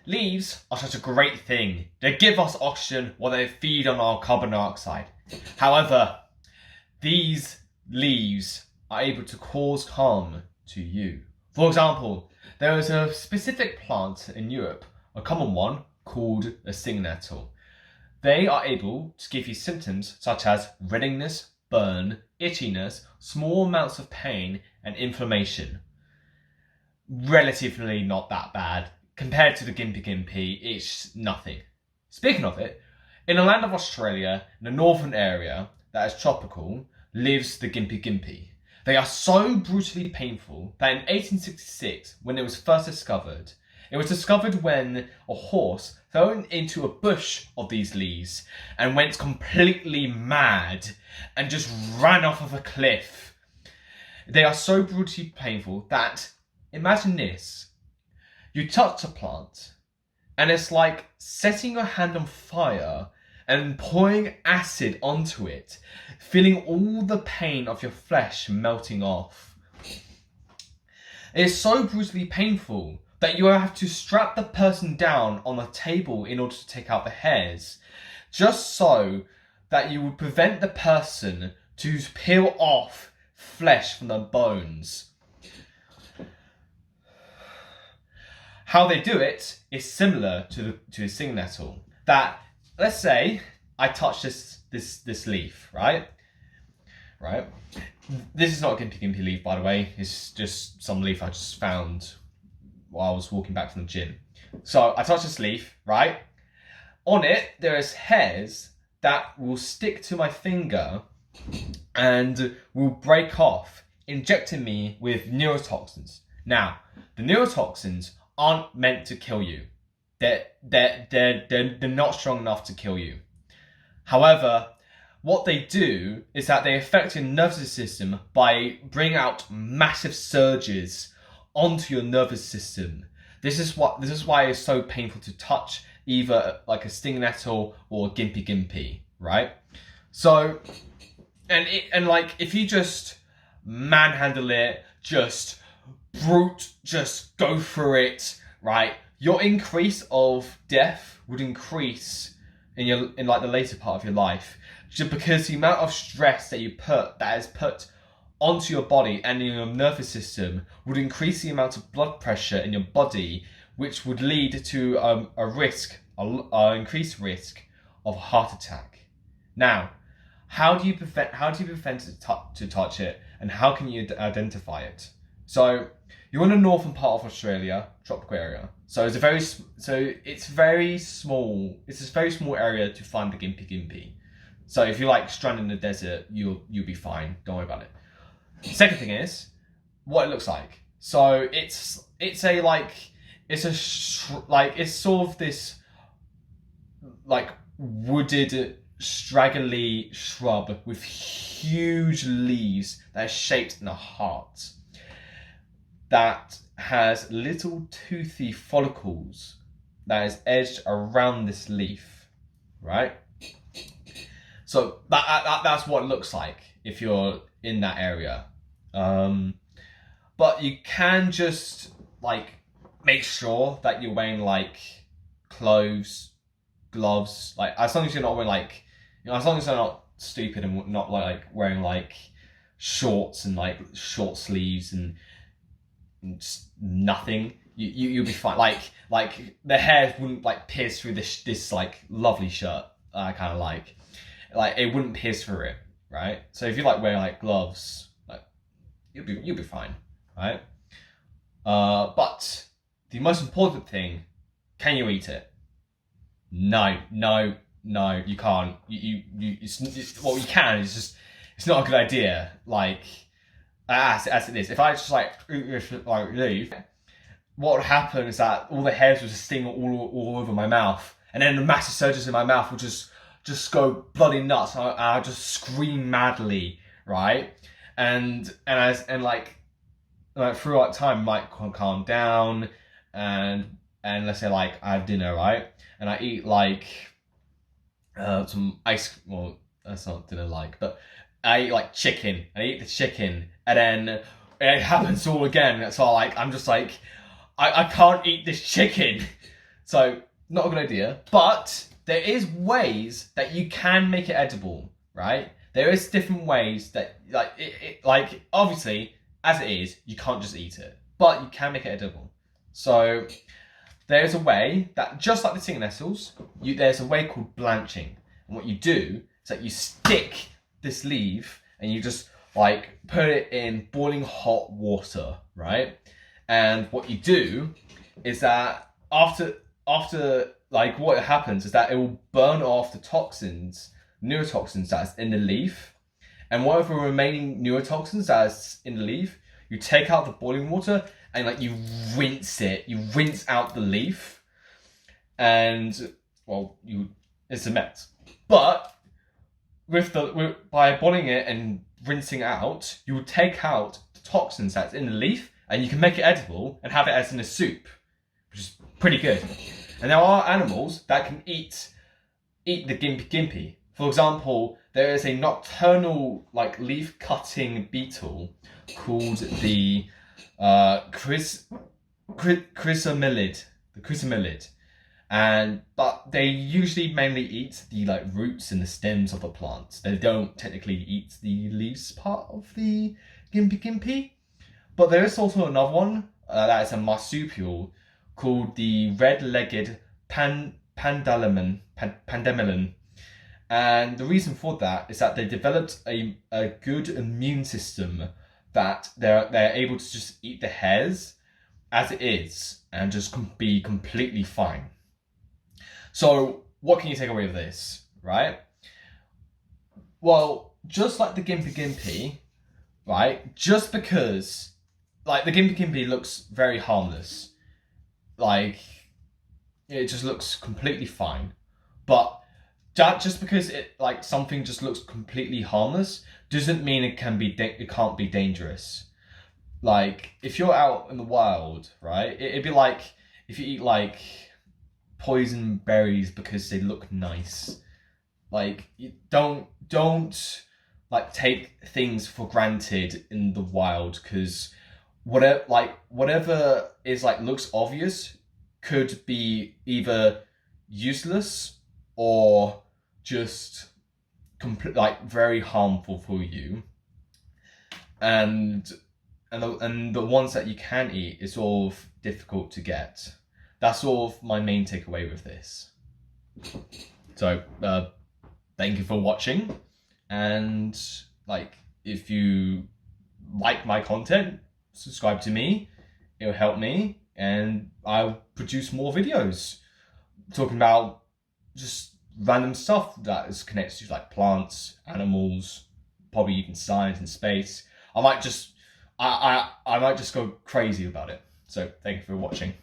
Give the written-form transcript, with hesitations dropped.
Leaves are such a great thing. They give us oxygen while they feed on our carbon dioxide. However, these leaves are able to cause harm to you. For example, there is a specific plant in Europe, a common one, called a sting nettle. They are able to give you symptoms such as rediness, burn, itchiness, small amounts of pain, and inflammation. Relatively not that bad. Compared to the Gympie Gympie, it's nothing. Speaking of it, in the land of Australia, in the northern area that is tropical, lives the Gympie Gympie. They are so brutally painful that in 1866, when it was first discovered, it was discovered when a horse fell into a bush of these leaves and went completely mad and just ran off of a cliff. They are so brutally painful that, imagine this, you touch a plant and it's like setting your hand on fire and pouring acid onto it, feeling all the pain of your flesh melting off. It is so brutally painful that you have to strap the person down on a table in order to take out the hairs, just so that you would prevent the person to peel off flesh from the bones. How they do it is similar to a sting nettle. That, let's say I touch this leaf, right? Right. This is not a Gympie Gympie leaf, by the way. It's just some leaf I just found while I was walking back from the gym. So I touch this leaf, right? On it, there is hairs that will stick to my finger and will break off, injecting me with neurotoxins. Now, the neurotoxins aren't meant to kill you. They're not strong enough to kill you. However, what they do is that they affect your nervous system by bringing out massive surges onto your nervous system. This is why it's so painful to touch either like a sting nettle or a Gympie Gympie, right? So, and like if you just manhandle it, just go through it, right? Your increase of death would increase in like the later part of your life, just because the amount of stress that is put onto your body and in your nervous system would increase the amount of blood pressure in your body, which would lead to an increased risk of a heart attack. Now, how do you prevent to touch it, and how can you identify it? So you're in the northern part of Australia, tropical area. So it's very small. It's a very small area to find the Gympie Gympie. So if you're like stranded in the desert, you'll be fine. Don't worry about it. Second thing is what it looks like. So it's sort of this like wooded, straggly shrub with huge leaves that are shaped in a heart, that has little toothy follicles that is edged around this leaf, right? So that's what it looks like if you're in that area. But you can just like make sure that you're wearing like clothes, gloves, like as long as you're not wearing like, as long as you're not stupid and not like wearing like shorts and like short sleeves and just nothing, you'll be fine. Like the hair wouldn't like pierce through this like lovely shirt I kind of like it wouldn't pierce through it, right? So if you like wearing like gloves, like you'll be fine, right? But the most important thing, can you eat it? No, you can't. Well, you can. It's just, it's not a good idea. Like as it is, if I just like leave, what would happen is that all the hairs would just sting all over my mouth, and then the massive surges in my mouth would just go bloody nuts, and I just scream madly, right? And like through that time, I might calm down, and let's say like I have dinner, right? And I eat like some ice. Well, that's not dinner like, but I eat like chicken. I eat the chicken, and then it happens all again. So like I'm just like I can't eat this chicken. So not a good idea. But there is ways that you can make it edible, right? There is different ways that like obviously as it is, you can't just eat it, but you can make it edible. So there's a way that, just like the sea nettles, there's a way called blanching. And what you do is that you stick this leaf and you just like put it in boiling hot water, right? And what you do is that after like what happens is that it will burn off the toxins, neurotoxins that's in the leaf. And whatever remaining neurotoxins that's in the leaf, you take out the boiling water and like you rinse out the leaf, and well, it's a mess. But by boiling it and rinsing out, you will take out the toxins that's in the leaf, and you can make it edible and have it as in a soup, which is pretty good. And there are animals that can eat the Gympie Gympie. For example, there is a nocturnal like leaf cutting beetle called the chrysomelid, but they usually mainly eat the like roots and the stems of the plants. They don't technically eat the leaves part of the Gympie Gympie. But there is also another one that is a marsupial called the red-legged pandemonium. And the reason for that is that they developed a good immune system that they're able to just eat the hairs as it is and just be completely fine. So what can you take away of this, right? Well, just like the Gympie Gympie, right? Just because like the Gympie Gympie looks very harmless, like it just looks completely fine, but just because it like something just looks completely harmless doesn't mean it can't be dangerous. Like if you're out in the wild, right? It'd be like if you eat like poison berries because they look nice. Like you don't like take things for granted in the wild, because whatever is like looks obvious could be either useless or just like very harmful for you. And the ones that you can eat is sort of difficult to get. That's sort of my main takeaway with this. So thank you for watching, and like if you like my content, subscribe to me. It'll help me, and I'll produce more videos talking about just random stuff that is connected to like plants, animals, probably even science and space. I might just go crazy about it. So thank you for watching.